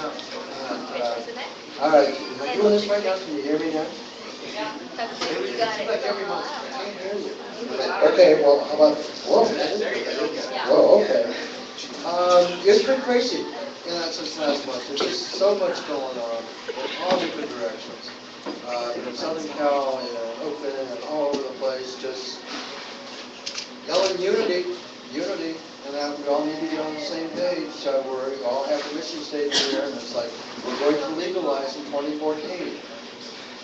All right, am I doing this right now? Can you hear me now? You got it. Okay, well, how about, whoa, whoa, okay. It's been crazy, since last month. There's just so much going on in all different directions. In Southern Cal, in Oakland, and all over the place, just yelling unity, unity, and that we all need to get on the same page. We all have the mission statement here, and it's like, we're going to legalize in 2014.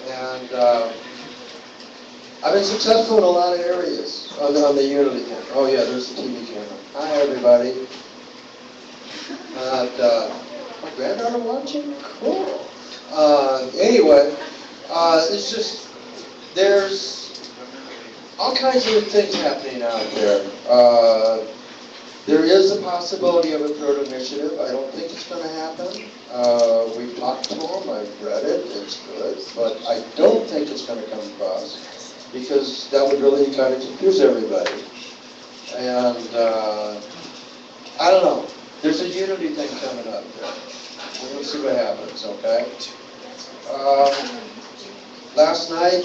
And I've been successful in a lot of areas on the unity camera. Oh yeah, there's the TV camera. Hi everybody. My granddaughter watching? Cool. Anyway, it's just, there's all kinds of things happening out there. There is a possibility of a third initiative. I don't think it's going to happen. We've talked to them, I've read it, it's good, but I don't think it's going to come across because that would really kind of confuse everybody. And I don't know. There's a unity thing coming up there. We'll see what happens, okay? Last night,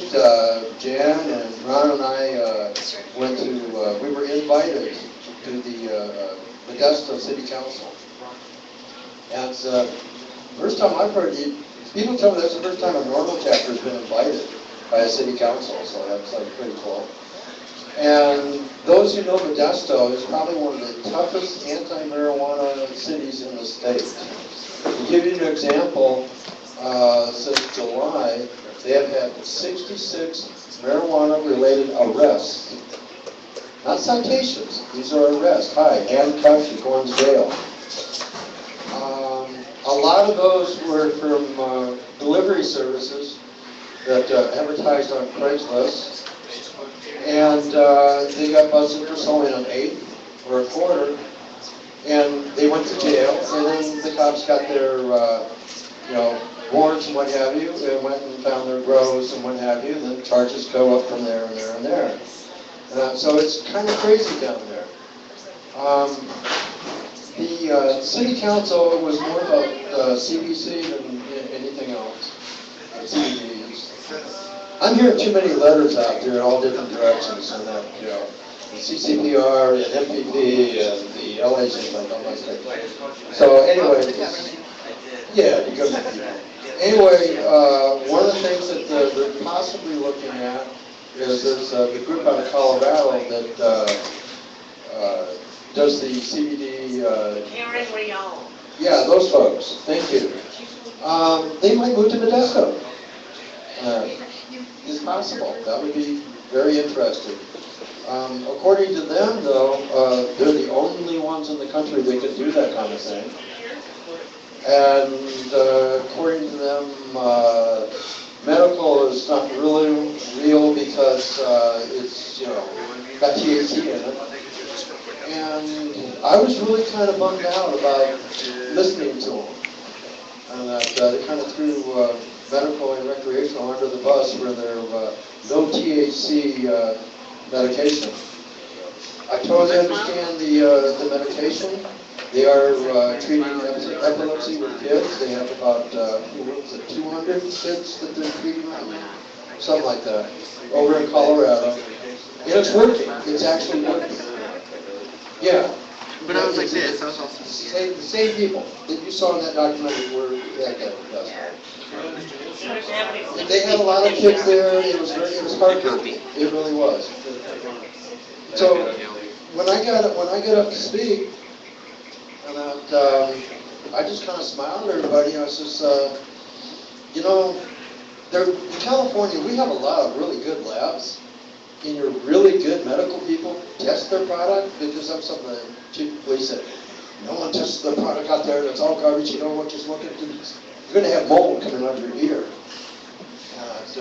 Jan and Ron and I went to, we were invited to the Modesto City Council. And it's the first time I've heard, people tell me that's the first time a Norml chapter has been invited by a city council, so that's like pretty cool. And those who know Modesto is probably one of the toughest anti-marijuana cities in the state. To give you an example, since July, they have had 66 marijuana-related arrests. Not citations, these are arrests. Hi, handcuffed, you're going to jail. A lot of those were from delivery services that advertised on Craigslist. And they got busted for selling an eighth or a quarter, and they went to jail. And then the cops got their, warrants and what have you, and went and found their grows and what have you. And then charges go up from there and there and there. So it's kind of crazy down there. The city council was more about CBC than anything else. CBDs. I'm hearing too many letters out there in all different directions, and that, the CCPR and MPP and the LAs and all that stuff. So anyway, yeah, the government people. Anyway, one of the things that they're possibly looking at is there's the group out of Colorado that does the CBD. Karen Leon. Yeah, those folks. Thank you. They might move to Modesto. It's possible. That would be very interesting. According to them, though, they're the only ones in the country that can do that kind of thing. And according to them, medical is not really real because it's, got THC in it. And I was really kind of bummed out about listening to them. And that they kind of threw medical and recreational under the bus for their no THC medication. I totally understand the medication. They are treating epilepsy with kids. They have about 200 kids that they're treating, something like that, over in Colorado. And it's working. It's actually working. Yeah. But I was like this. I was also the same people that you saw in that documentary were that guy does. They had a lot of kids there. It was heartbreaking. It really was. So when I got up to speak, and I just kind of smiled at everybody. I was just, in California we have a lot of really good labs. And your really good medical people test their product, because that's something that chief of police said. No one tests their product out there, that's all garbage, you know what you're smoking? You're going to have mold coming out of your ear. And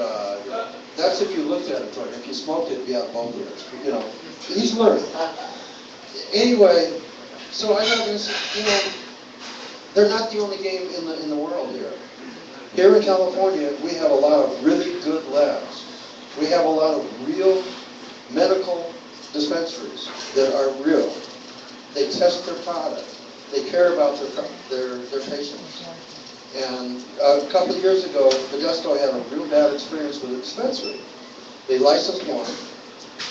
that's if you looked at it, Troy. If you smoked it, it'd be out both ears. He's learned. Anyway, so I got this, they're not the only game in the world here. Here in California, we have a lot of really good labs. We have a lot of real medical dispensaries that are real. They test their product. They care about their patients. And a couple of years ago, Modesto had a real bad experience with a dispensary. They licensed one.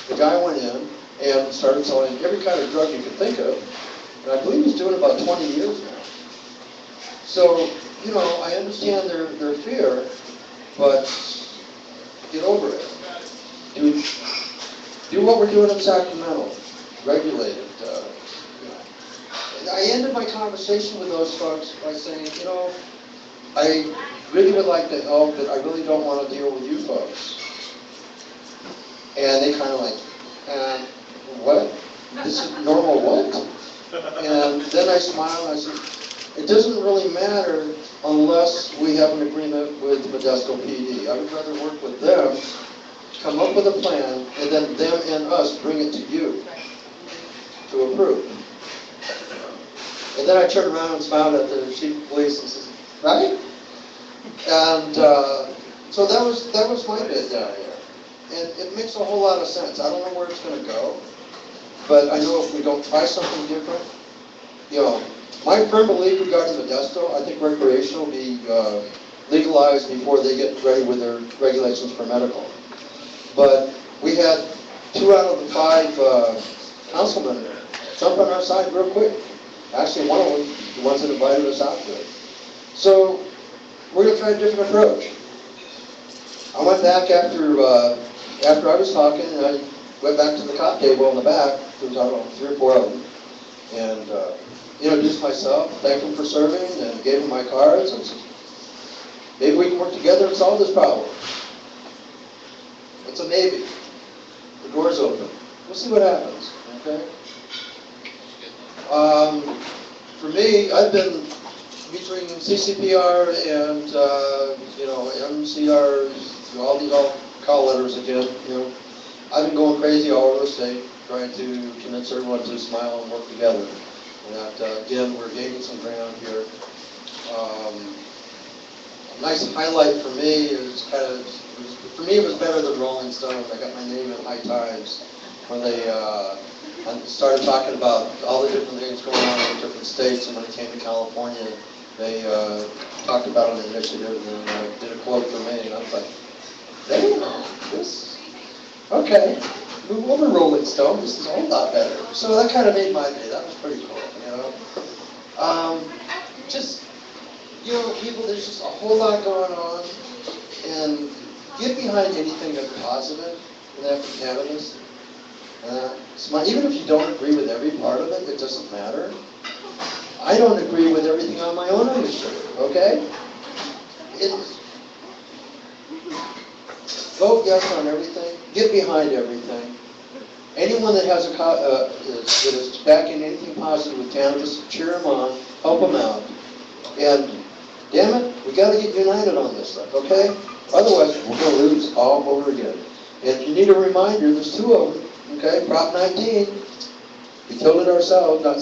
The guy went in and started selling every kind of drug you could think of. And I believe he's doing it about 20 years now. So, you know, I understand their fear, but get over it. Do what we're doing in Sacramento. Regulate it. You know. I ended my conversation with those folks by saying, you know, I really would like to help, but I really don't want to deal with you folks. And they kind of like, what? This is normal what? And then I smiled and I said, it doesn't really matter unless we have an agreement with Modesto PD. I would rather work with them, come up with a plan, and then them and us bring it to you to approve. And then I turned around and smiled at the chief of police and said, right? And so that was my bid down here. And it makes a whole lot of sense. I don't know where it's going to go, but I know if we don't try something different, you know, my firm belief regarding Modesto, I think recreational will be legalized before they get ready with their regulations for medical. But we had 2 out of the 5 councilmen jump on our side real quick. Actually, one of them, the ones that invited us out to it. So we're going to try a different approach. I went back after I was talking, and I went back to the cop table in the back. There was, I don't know, 3 or 4 of them. And introduced myself, thanked them for serving, and gave them my cards, and said, maybe we can work together and solve this problem. It's a maybe. The door's open. We'll see what happens, okay? For me, I've been between CCPR and, MCRs, all these call letters again, I've been going crazy all over the state, trying to convince everyone to smile and work together. And that, again, we're gaining some ground here. A nice highlight for me is for me it was better than Rolling Stones. I got my name in High Times when they started talking about all the different things going on in different states, and when it came to California, they talked about an initiative and did a quote for me, and I was like, damn, this, okay, move over Rolling Stone, this is a whole lot better. So that kind of made my day, that was pretty cool, people, there's just a whole lot going on, and get behind anything that's positive in that for cannabis. Even if you don't agree with every part of it, it doesn't matter. I don't agree with everything on my own initiative, okay? Vote yes on everything. Get behind everything. Anyone that has that is backing anything positive with cannabis, cheer them on, help them out. And damn it, we got to get united on this stuff, okay? Otherwise, we're going to lose all over again. And you need a reminder, there's 2 of them, okay? Prop 19, we killed it ourselves, not